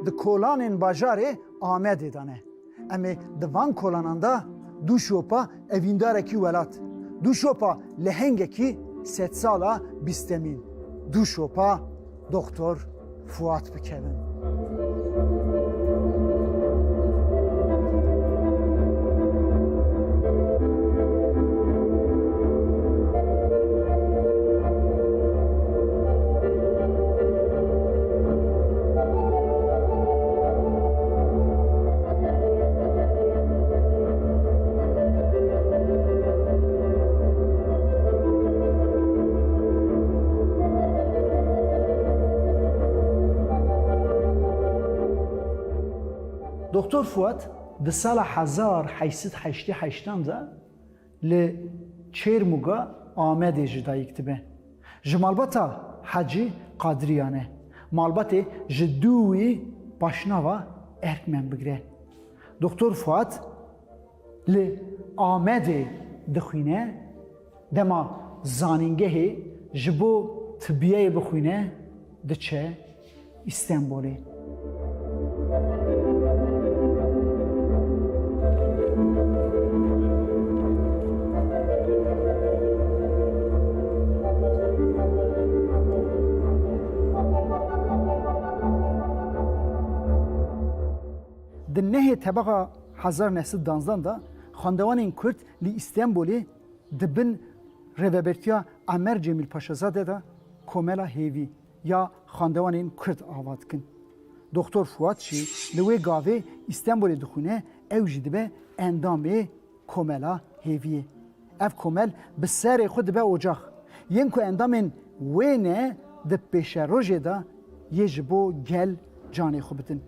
di kolanên bajarê Amedê dane. Em ê di van kolanan da du şopa evîndarekî welat, du şopa lehengekî sedsala bîstemîn, du şopa Doktor Fuat bikevin. دکتر فواد در سال 1888 دا ل چرموگا آمده جدایی کتبه. جمالباتا حجی قادریانه. مالبات جدوی باشناوا ارکمن بگره. دکتر فواد ل آمده دخوینه دما زانینگه جبو طبیعی بخوینه دچه استانبولی. دنه طبقه 1912 دا خاندوان کرد لی استانبولی دبن رهبرتیا عمر جمیل پاشازاده دا کوملا هیوی یا خاندوان کرد آواد کن. دکتر فواد چی لوی گاوه استانبول دخونه او جدبه اندامه کوملا هیویه. اف کومل به سر خود به اجاق. ینکو اندامن وینه د پیش روزه دا یه جبو گل جانی خوبتن.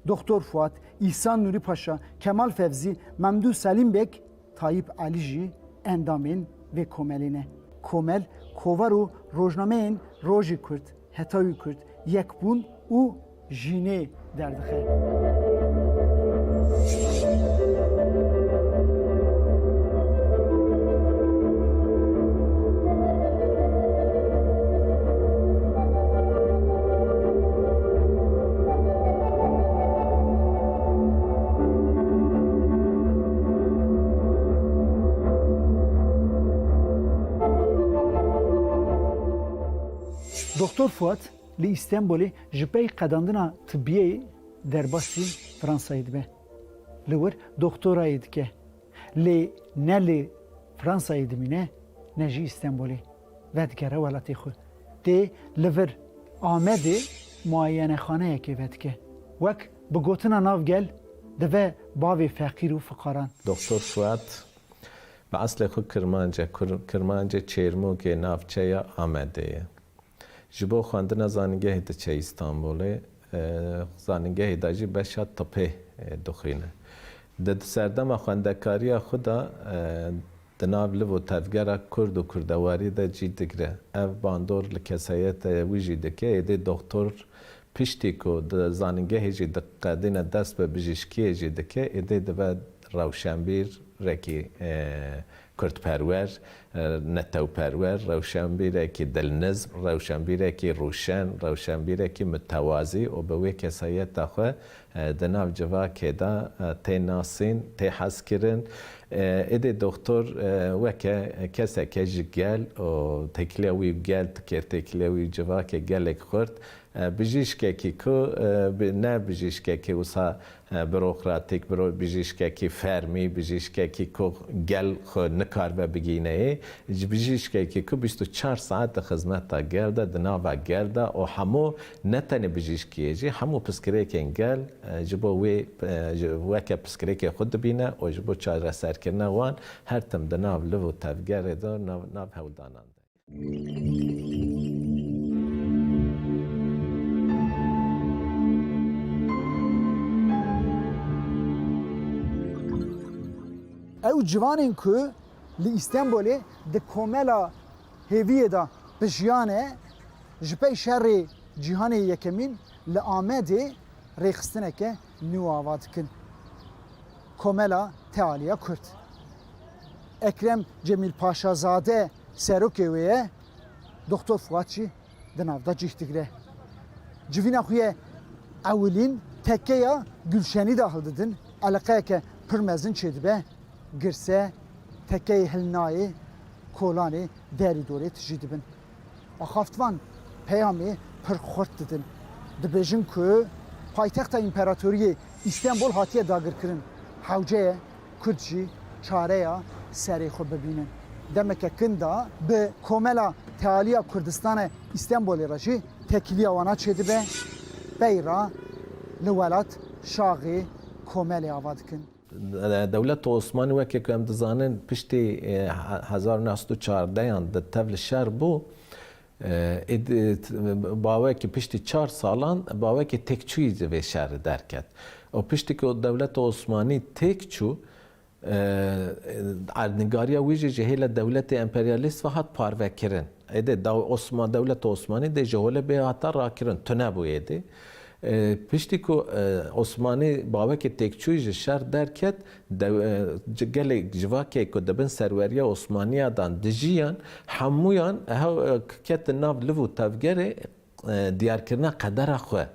دکتر فواد، ایسان نوری پاشا، کمال فوزی، ممدو سلیم بک، طایب علیجی اندامین و کوملینه. کومل کوارو روزنامه این روزی کرد، هتایی کرد، یک بون او جینه دردخه. دکتر فواد لی استانبولی جبهی قداندنا طبیعی درباستی فرانسایی دبه. لور دکترایی دکه. لی نه لی فرانسایی دمینه نه جی استانبولی. ودگره ولاتی خو. دی لور آمده معاینه خانه یکی ودگه. وک بگوتنا ناف گل دوه باوی فقیر و فقران. دکتر فواد به اصل خود کرمانجه چرموگ نافچه آمده. جبو خواندن زانینگه دچه استانبوله زانینگه داجی بشاد تپه دخینه. د سردم خواندکاری خدا دناب لو تفگره کرد و کردواری دا جی دگره. اف باندور لکسایت ویجی دکه ایده دکتر پشتی کو د زانینگه جی دقیقین دست به بجشکی جی دکه ایده دو روشنبیر رکی کرد پرور، نتو پرور، روشنبیره که دلنظم، روشنبیره که روشن، روشنبیره که متوازی و به وی کسایت داخل دناو جوا که دا تی ناسین، تی حس کرن. ایده دکتر وکه کسی که جگل و تکلیوی گل تکلیوی جوا که گلک خورد بجیشکه که نه بجیشکه که وسا بروکراتیک برو بجیشکه که فرمی بجیشکه که گل خود نکار و بگینه بجیشکه که 24 ساعت خدمت تا گرده دناوا گرده و همو نتنه بجیشکیه جی همو پسکره که گل جبو وکه پسکره که خود بینه و جبو چاره سر کرنه وان هر تم دناو لو تفگره دار ناو هودانانده. او جوانین که لی استانبولی د کوملا هیویه دا بجیانه جبهی شر جهان یکمین لآمده ریخستنه که نو آواد کن. کوملا تعالیه کرد. اکرم جمیل پاشازاده سروکیویه دکتر فواد چی دناو دا جیش دگره. جوینا خویه اولین Tekkeya Gülşen'i de hıldidin. Alakayke pırmezin çedibe. Girse tekkeyi hilnayı kolani deri dore tijidibin. Axaftvan peyami pır xort didin. Dibêjin ku paytexta İmparatoriye İstanbul hatiye dagir kirin. Hewceye Kurd jî çareya serê xwe bibînin. Demeke kin da bi komela tealiya Kurdistanê İstanbulê re jî tekiliya wana çêdibe. Beyra li welat şaxê komelê ava dikin. دولت عثمانی وکی که هم دزانن پشتی 1914 ده تبل شهر بو باوی که پشتی 4 سالان باوی که تکچوی به شهر درکت و پشتی که دولت عثمانی تکچو نگاریا ویژه جهیل دولت امپریالیست و هات پارو کرن ایده دولت عثمانی ده جهول به هات را کرن تنه بو ایده پشتی که عثمانی باوی که تکچوی شهر درکت گله جواکی که دبن سروری عثمانی دان دجیان همویان کت ناو لو تفگره دیار کرنا قدر خواه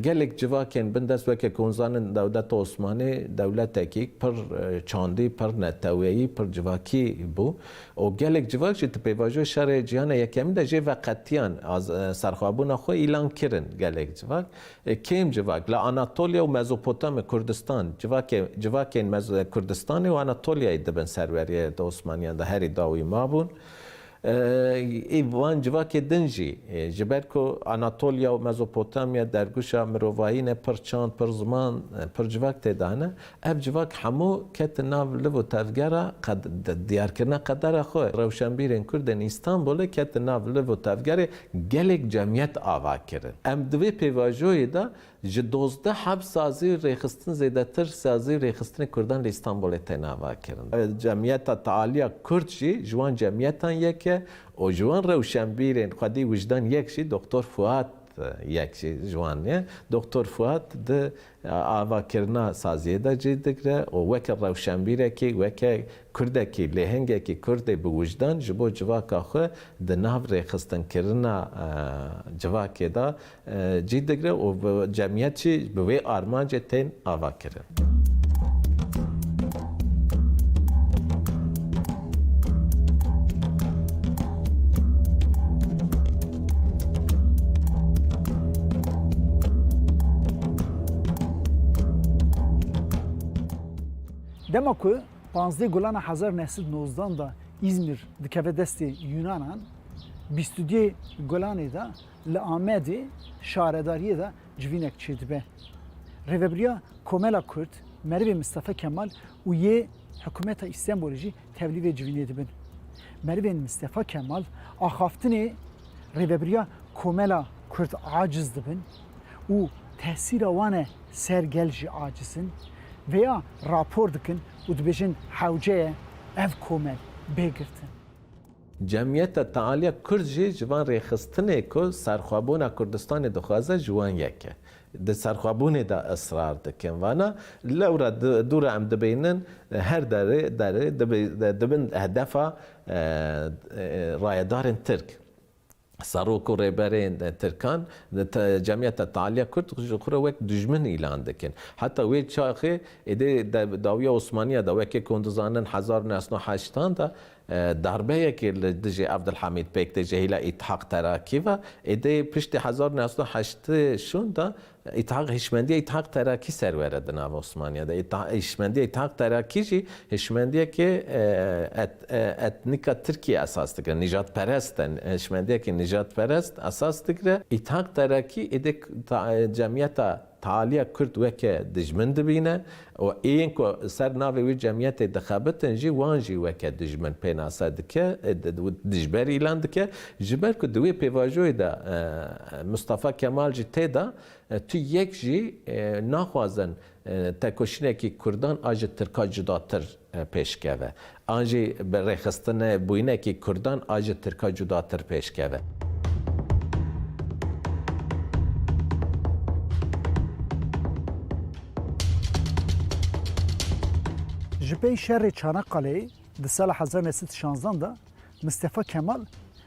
gelek civakên bin dest weke konzanin dewleta Osmanî dewletekî pir çandî, pir neteweyî, pir civakî bû. O gelek civak jî ti pêvajoya şerê cîhana yekemîn de jê veqetiyan serxwebûna xwe îlan kirin gelek civak. Kêm civak li Anatolya û Mezopotamya Kurdistan civakên Kurdistanê û Anatolyayê dibin serweriyê de Osmaniyan de herî dawî mabûn. Van civakê din jî ji ber ku Anatolya û Mezopotamya derguşa mirovayî pir çand, pir ziman, pir civak tê dane. Ev civak hemû ketin nav liv û tevgera diyarkirina qedera xwe. Rewşenbîrên Kurd ên İstanbulê ketin nav liv û tevgerê gelek cemiyet ava kirin. Em di vê pêvajoyê de ji 12 heb sazî rêxistin zêdetir sazî rêxistinê Kurdan li İstanbulê tê nava kirin. Cemiyeta Tealiya Kurd jî ji wan cemiyetan yek e û ji wan rewşenbîrên xwedî wijdan yek jî Doktor Fuat yek jî ji wan ye. Doktor Fuat di avakirina saziyê de cê digre û weke rewşenbîrekî weke Kurdekî lêhengekî Kurdê bi wijdan ji bo civaka xwe di nav rêxistinkirina civakê de cî digre û cemiyet jî bi wê armancê tên avakirin. Dema ku 15 Gulana 1919 da İzmir dikeve desti Yunanan 22 Gulanê da li Amedê şaredariyê da civinek çêdibe. Rêveberiya Komela Kurd, Merivê Mustafa Kemal û yê hikûmeta İstanbulê jî tevlîvê civinê dibin. Merivên Mustafa Kemal axaftinê rêveberiya Komela Kurd aciz dibin û tehsîra wan e ser gel jî acizin veya rapor dikin û dibêjin hewceye ev komel bêgirtin. Cemiyeta Tealiya Kurd jî ji van rêxistinê ku serxwebûna Kurdistanê dixwaze ji wan yek e. Di serxwebûnê de israr dikin vana lewra dûra em dibînin her derê dibin hedefa rayedarên Tirk. Sarok û rêberên Tirkan Cemiyeta Tealiya Kurd ji xwe re wek dijmin îlan dikin. Heta wê çaxê êdê dawiya Osmaniya da wekê ku dizanin 1908 da darbeyekê li dijî Abdülhamid Bek de jehîla İtihak Terakî ve êdê piştî 1908 şûn da hişmendiya İtihak Terakî serwere di nav Osmaniya da hişmendiya İtihak Terakî jî hişmendiyekê etnika Tirkiye esas dikire, nijadperest e, hişmendiyekê nijadperest esas dikire. İtihak Terakî êdê cemiyeta Tealiya Kurd weke dijmin dibîne û ên ku ser navê wê cemiyetê dixebitin jî wan jî weke dijmin pênasa dike dijber îlan dike ji ber ku di wê pêvajoyê de Mustafa Kemal jî tê da tu yek jî naxwazin tekoşînekî Kurdan a ji Tirka cudatir pêşkeve. An jî bi rêxistinê bûyinekî Kurdan a ji Tirka cudatir pêşkeve. Ji pey şerê Çanakkale'yê di sala 1916 da Mustafa Kemal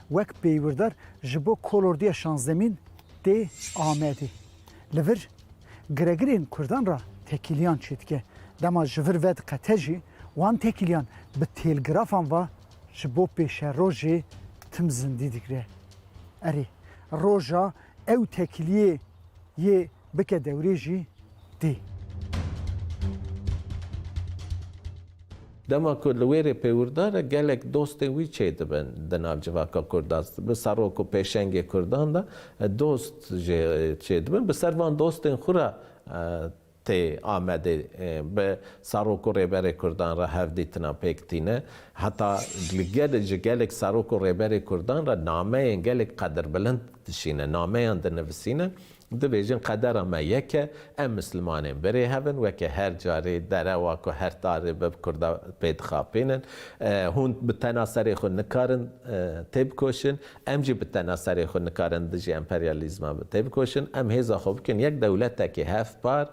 wek peywirdar ji bo kolordiya şanzemîn tê Amedê. Li vir گرگرین کردان را تکیلیان چید که دما جور ود قتجی وان تکیلیان به تلگرافان و جبو پیش روژه تم زندی دیگره اری روژا او تکیلیه یه بکه دوری جی دی دما که لویر پیورداره گلک دوست وی چه دبن دناب جواکا کرداست به سروک و پیشنگ کردان دا دوست چه دبن به سروان دوستن خورا تی آمده به سروک و ریبر کردان را هفدی تنا پیکتینه حتی گلک سروک و ریبر کردان را نامه گلک قدر بلند تشینه نامه اند نفسینه دبیجن قدر ما یکه ام مسلمانین بری هفن و که هر جاری دره و که هر تاری به کرده پید خاپینن هون به تناسری خود نکارن تیب کوشن ام جی به تناسری خود نکارن دجی امپریالیزم به تیب کوشن ام هیزا خوب کن یک دولت که هفت بار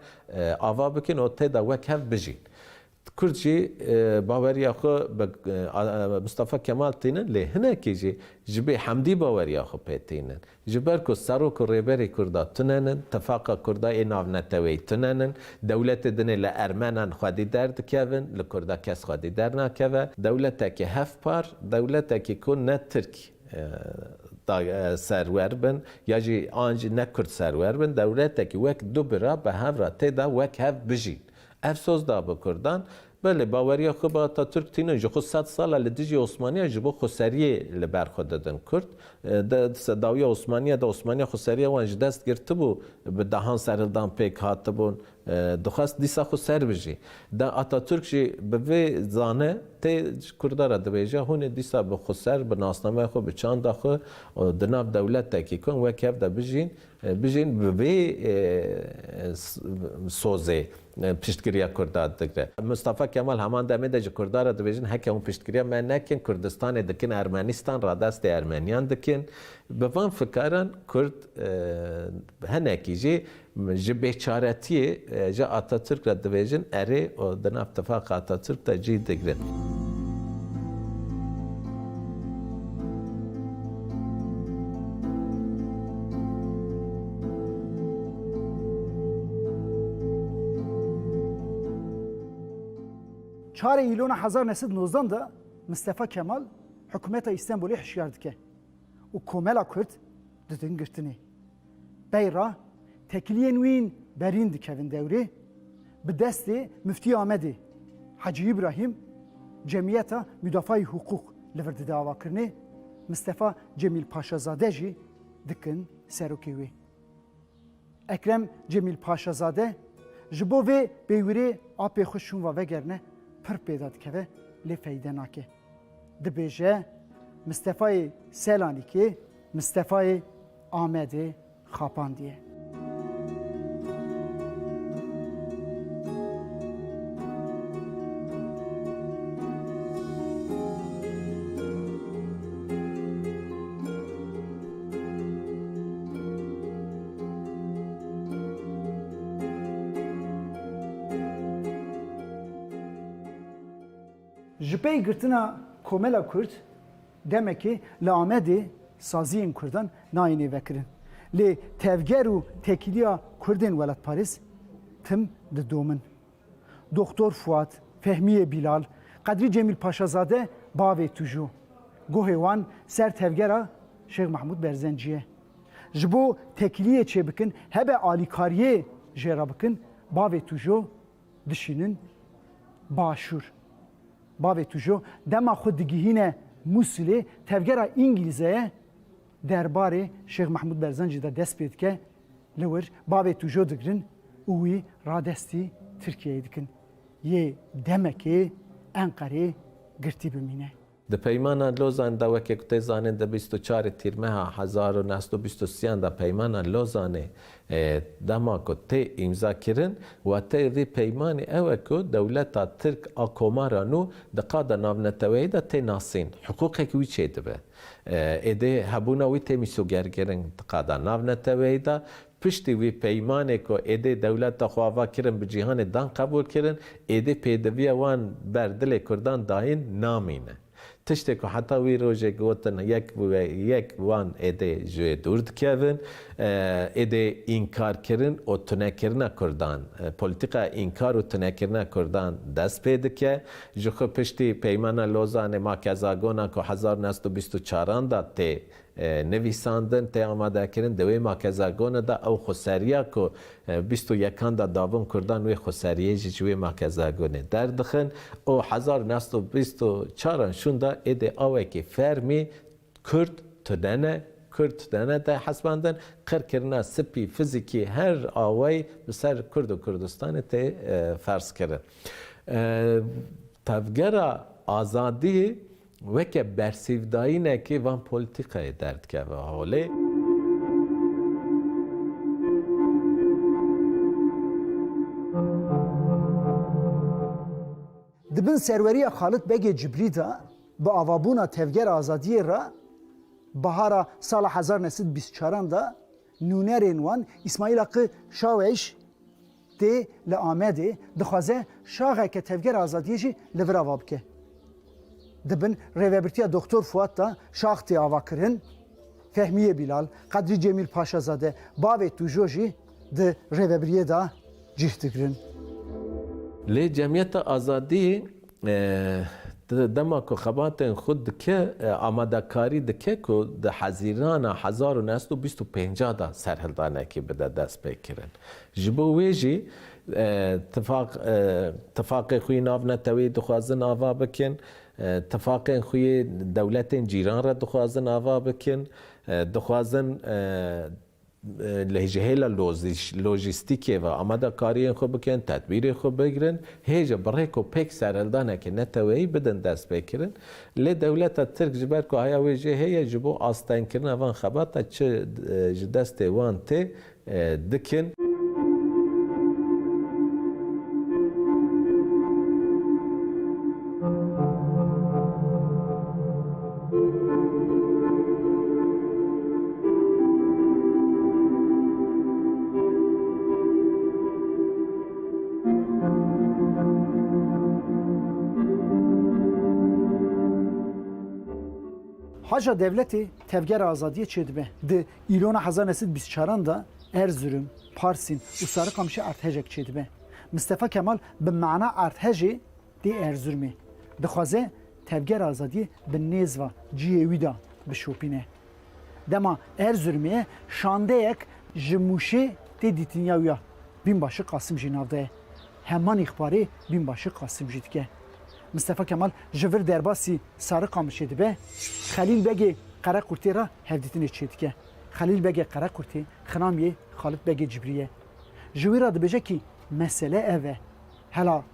آوا بکن و تیدا وک هفت بجین کردجی باوریا خو مصطفى كمال تینن لی هنه کی جبه حمدی باوریا خو پیتینن جبر کو سرو کو ریبری کردا تننن اتفاق کردا ایناو نتوی تننن دولت دنه ل ارمنان خودی درد کیون ل کردا کس خودی در نکوه دولت کی هفت پار دولت کی کو نه ترک سرور بن یا جی آنج نکرد سرور بن دولت کی وک دو برا به هم را تدا وک هف بجین افسوس دا بکردان بله باوریا خو با تا ترک تینه جو خو 100 سال لدیجی عثمانی جو خسریه لبر خود دادن کرد د صداوی عثمانی د عثمانی خسریه وانج دست گرفته بو به دهان سرلدان پیک هاتبون دخواست دیسا خو سر بجی دا اتاتورک جی به زانه تی کردار دبیجا هون دیسا به خسر به ناسنامه خو به چاند خو دناب دولت تکی کن و کف دا بجین به سوزه پشتگیری کردار دکره مصطفى کمال همان دمه ده کردار دبیجن هک اون پشتگیری من نکن کردستان دکن ارمنستان را دست ارمنیان دکن به وان فکران کرد هنکی جی جبه چارتیه جا آتاتورک را دبیجن اره و دنا اتفاق آتاتورک تا جی دگرن چهار ایلون 1919 da Mustafa Kemal hükümeta İstanbul'u hişyar dike. O komela Kürt didin girtini. Beyra tekliyen win berin dikevin devri bi desti Müftü Ahmedi Hacı İbrahim cemiyeta müdafaa hukuk liverdi dava kirni Mustafa Cemil Paşazade jî dikin serokê wê. Ekrem Cemil Paşazade ji bo vê bêwîrê apê xwe şûn vegerne پر پیدا دکه لی فایده نکه دبیجه مصطفی سیلانی که مصطفی آمد خاپاندیه جپی گرتنا کوملا کرد demek ki lamedi saziyên Kurdan nayînê vekirin. Lê tevger û tekiliya Kurdên Welat Parîs tim didomin. Doktor Fuat, Fehmiye Bilal, Kadri Cemil Paşazade bavê tujû. Gohê wan ser tevgera Şeyh Mahmud Berzenciye. Ji bo tekiliyê çêbikin hebe alîkariyê jê re bikin bavê tujû dişînin başûr. Bavê tujû dema xwe digihîne Musilê tevgera İngilîzeye derbarê Şeyh Mahmud Berzencî de dest pê dike li wir bavê tujû digirin û wî radestî Tirkiyeyê dikin. Yê demekê Enqerê girtî bimîne. د پیمانا لوزان دا وکی کتی زانه دا 24 تیر مها 1923 دا پیمانا لوزانه دما کو تی امضا کرن و تی وی پیمانی اوه کو دولتا ترک آکومارانو دا قادا ناونتوی دا تی ناسین حقوقی که وی چه دبه ایده هبونا وی تی میسو گرگرن قادا ناونتوی دا پشتی وی پیمانه کو ایده دولت خواوا کرن به جهان دان قبول کرن ایده پیدوی وان بردل کردان داین نامینه تشتی که حتی وی روزه گوتن یک وان ایده جوی دور دکیون ایده انکار کردن و تنه کردن کردان پلیتیکا انکار و تنه کردن کردان دست پیدا که جو خو پشتی پیمان لوزان ما کزاگونا که 1924 داد نویساندن ته آماده کردن دوی ما کزاگونا دا او خسریا که 21 دا داوم کردان وی خسریه جوی ما کزاگونه در دخن او 1924 شون دا ایده اوه که فرمی کرد تدنه ده حسباندن قر کرنا سپی فیزیکی هر آوای بسر کرد و کردستان ته فرض کرد تفگرا آزادی وکه برسیودایی نکی وان پولیتیکای درد که و حاله دبن سروری خالد بگه جبری دا با آوابونا تفگر آزادی را بهارا سال 1924 دا نونرین وان اسماعیل اقی شاوش دی لآمده دخوازه شاغه که تفگر آزادی جی لور آواب که دبن ریوبرتیا دکتر فواد دا شاختی آوا کرن فهمیه بیلال قدری جمیل پاشا زاده باوی توجوجی ده ریوبریه دا جیخت کرن لی جمعیت آزادی دما که خبات خود که آماده کاری دکه که ده حزیران 1925 دا سرهلدانه که بده دست بکرن جبو ویجی اتفاق خوی ناو نتوی دخوازن آوا بکن اتفاق خوی دولت جیران را دخوازن آوا بکن دخوازن لهجهیل لوجستیکی و آماده کاری خوب بکن تدبیر خوب بگیرن هیچ برای کو پک سرالدانه که نتوی بدن دست بکرن لی دولت ترک جبر که هیا ویجه هیا جبو آستان کرن وان خباتا چه دست وان ته دکن Haja devleti tevger azadiye çedbe. De İlona 1924 da Erzurum, Parsin u Sarıkamış'ı arthejek çedbe. Mustafa Kemal bi mana artheji de Erzurum'e. Dixwaze tevger azadiye bi nezva ciyewida bi şopine. Dema Erzurum'e şandeyek jimuşe de ditinyawiya. Binbaşı Kasım jinavde. Heman ihbarı binbaşı Kasım jitke. Mustafa Kemal jivir derbasi Sarıkamış'ı dibe. Halil Begi Karakurti ra hevditini çetke. Halil Begi Karakurti xinamiye Halit Begi Cibriye. Jivira dibece ki mesele eve. Hela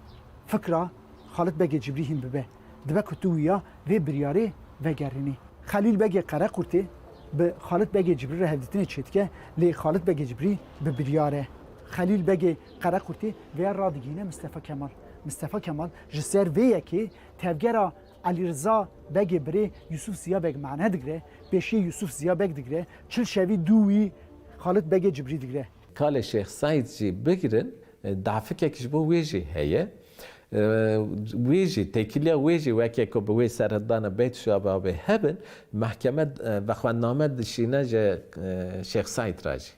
fikra Halit Begi Cibrihim bibe. Dibe kutuya ve biryari ve gerini. Halil Begi Karakurti be Halit Begi Cibri ra hevditini çetke. Li Halit Begi Cibri be biryare. Halil Begi Karakurti ve radigine Mustafa Kemal. Mustafa Kemal jiser veye ki tevgera Ali Rıza Begi biri Yusuf Ziya Beg mane digre, beşi Yusuf Ziya Beg digre, çil şevi duvi Halit Begi Cibri digre. Kale Şeyh Said jî bigirin, dafikek ji bo wê jî heye. Wê jî têkiliya wê jî weke ku bi wê serhildana Beyt Şababê hebin, mehkeme vexwenname dişîne ji Şeyh Said ra jî.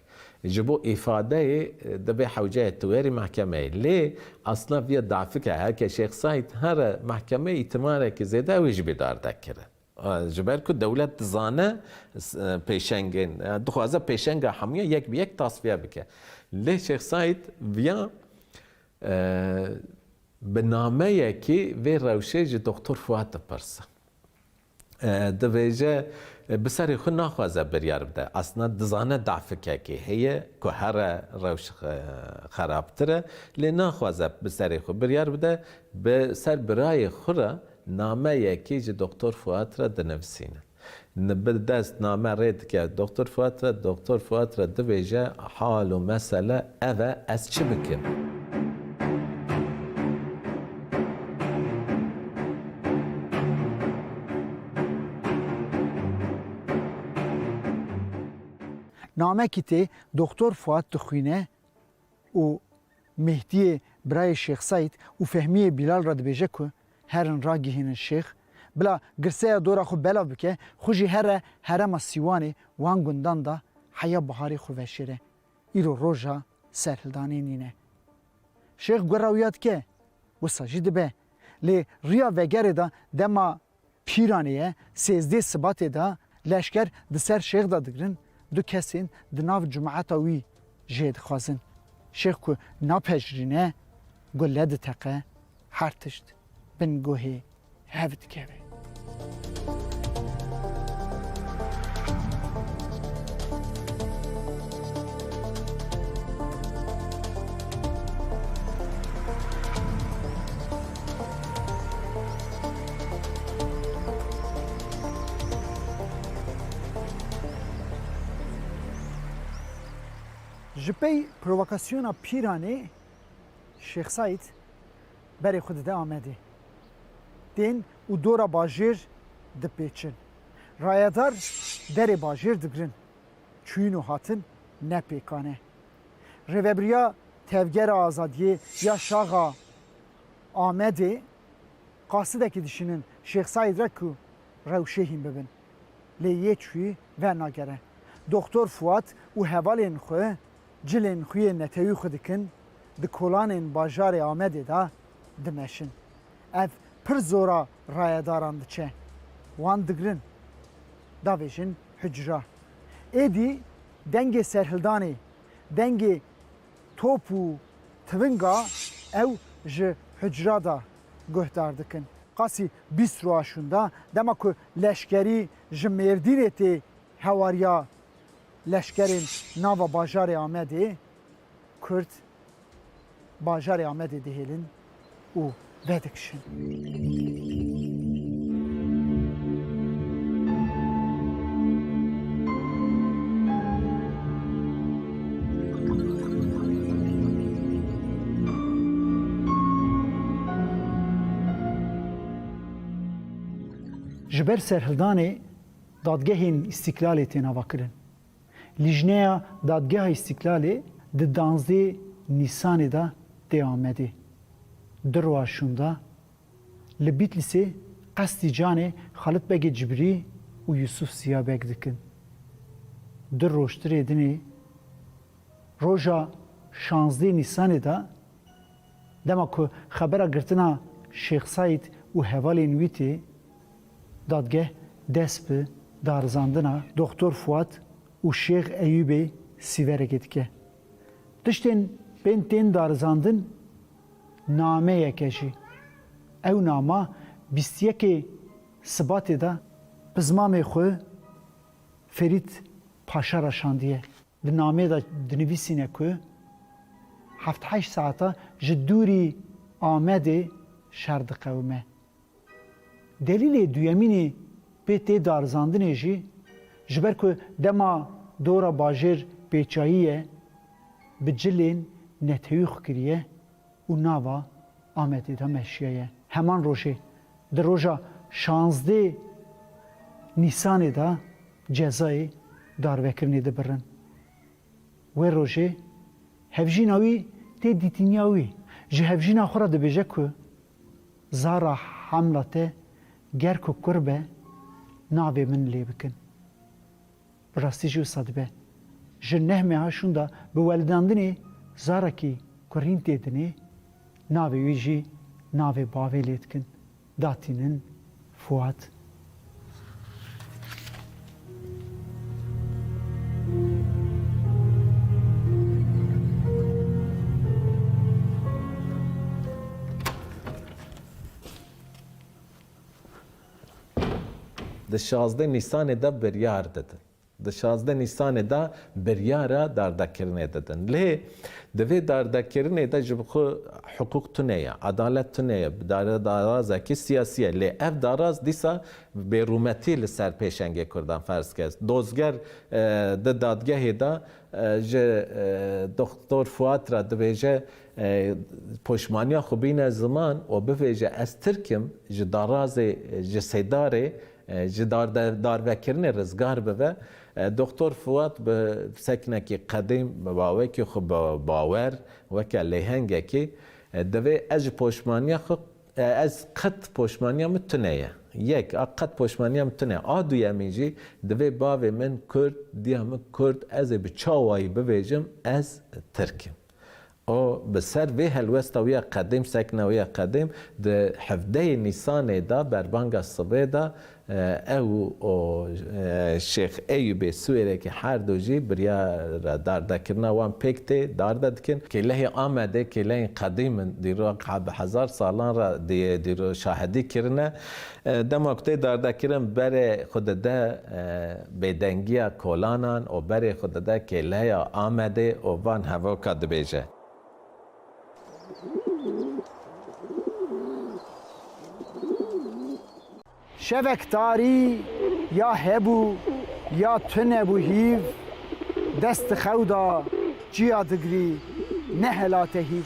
Ji bo ifadeyê dibe hewceyê tuwêrî mehkemeyê. Lê asla viya dafike herke Şeyh Said here mehkemeyê îtimarekî zêde wê jî bêdar dekirin. Ji ber ku dewlet dizane pêşengên dixwaze pêşenga hemûya yek bi yek tasfiye bike. Lê Şeyh Said viya bi nameyekî vê rewşê ji Doktor Fuad dipirse. Dibêje bi serê xwe naxwaze biryar bide. Aslında dizane dafikekî heye ku here rewş xerabtir e, lê naxwaze bi serê xwe biryar bide bi ser birayê xwe re nameyekî ji Doktor Fuad re dinivîsîne. Bi dest name rê dike Doktor Fuad re, Doktor Fuad re dibêje hal û mesele ev e ez çi bikim? Namekî tê Doktor Fuad dixwîne û Mehdiyê birayê Şeyh Said û Fehmiyê Bilal ra dibêje ku herin ragihînin Şeyh بلا گرسه دورا خو بلا بکه خوشی هر هرم سیوانی وان گندان دا حیا بهاری خو وشیره ایرو روژا سرهلدانی نینه شیخ گراویات که و ساجید به لی ریا وگره دا دما پیرانیه 13 سبات دا لشکر دسر شیخ دا دگرن دو کسین دناو جماعتا وی جید خوازن شیخ کو ناپجرینه گلد تقه هر تشت بن گوهی هفت که جپی پرووکاسیونا پیرانی شیخ سعید بری خود ده آمده دین و دورا باجیر دپیچن رایدار دری باجیر دگرن چوین و هاتن نپیکانه ریوبریا تevger آزادی یا شاغا آمده قاصده که دشینن شیخ سعید را که روشهیم ببین لیه چوی و ناگره دکتر فواد و حوالین خواه جلین خوی نتیوی خودکن د کولانین باجار آمده دا دمشن اف پر زورا رایداران دچه وان دگرن دا ویژن حجرا ایدی دنگ سرهلدانی دنگ توپو تونگا او ج حجرا دا گهدار دکن قاسی 20 رواشوندا دما که لشکری ج مردینتی هواریا لشکرین ناو باجار آمده کرد باجار آمده دهیلن و ودکشن جبر سرهلدانی دادگهین استقلالی تناوا کرن لیجنیا دادگاه استقلالی د 12 نیسان دا دیامده درواشوندا لبیتلیسی قصدی جانه خالد بگ جبری و یوسف سیابک دکن در روشتری دنی روژا 16 نیسان دا دما که خبره گرتنا شیخ سعید و حوال نویتی دادگاه دست به دارزاندنا دکتر فواد و شیخ ایوبی سیوره گدکه دشتین بین تین دارزاندن نامه یکشی او نامه 21 سبات دا بزمام خو فرید پاشا رشاندیه د نامه دا دنویسینه که 7-8 ساعتا جدوری آمده شرد قومه دلیل دویمینی بیتی دارزاندنه جی جبر که دما دورا باجر پیچاییه بجلین نتیوخ کریه و ناوا آمده دا مشیه همان روشه در روژا 16 نیسان دا جزای داروکرنی ده برن و روشه هفجیناوی تی دیتینیاوی جه هفجینا خورا ده بیجه که زارا حملته گر که کربه ناوی من لی بکن براستی جو صدبه جه نهمه هاشون دا به والداندنی زارا کی کرین تیدنی ناوی ویجی ناوی باوی لیدکن داتینن فواد د 16 نیسان دا بریار دادن د 16 نیسان دا بریارا داردکرنه دادن لی دوی داردکرنه دا جبخو حقوق تنه عدالت تنه داراز کی سیاسیه لی اف داراز دیسا بیرومتی لسر پیشنگی کردن فرض کرد دوزگر د دادگاه دا دکتر فواد را دویجه پشمانیا خوبین زمان و بویجه از ترکم جداراز جسیداره جدار داروکرنه رزگار به دکتر فواد به سکنکی قدیم باوی که خب باور و که لهنگه که دوی از پشمانیا خب از قط پشمانیا متنیه یک قد پشمانیم تنه آدویمی جی دوی باوی من کرد دیم کرد از به چاوایی بویجم از ترکم او بسر وی هلوستا ویا قدیم سکنه ویا قدیم ده حفده نیسان دا بربانگا صبح دا او شیخ ایوب سویره که هر دو جی بریا دارده کرنا وان پیکته دارده دکن که لحی آمده که لحی قدیم دیرو به 1000 سالان را دیرو شاهدی کرنه دماغته دارده کرن بر خود ده بدنگی کولانان و بر خود ده که لحی آمده و وان هوا کد بیجه شوکتاری یا هبو یا تنبو هیو دست خودا جیا دگری نه هلاته هیو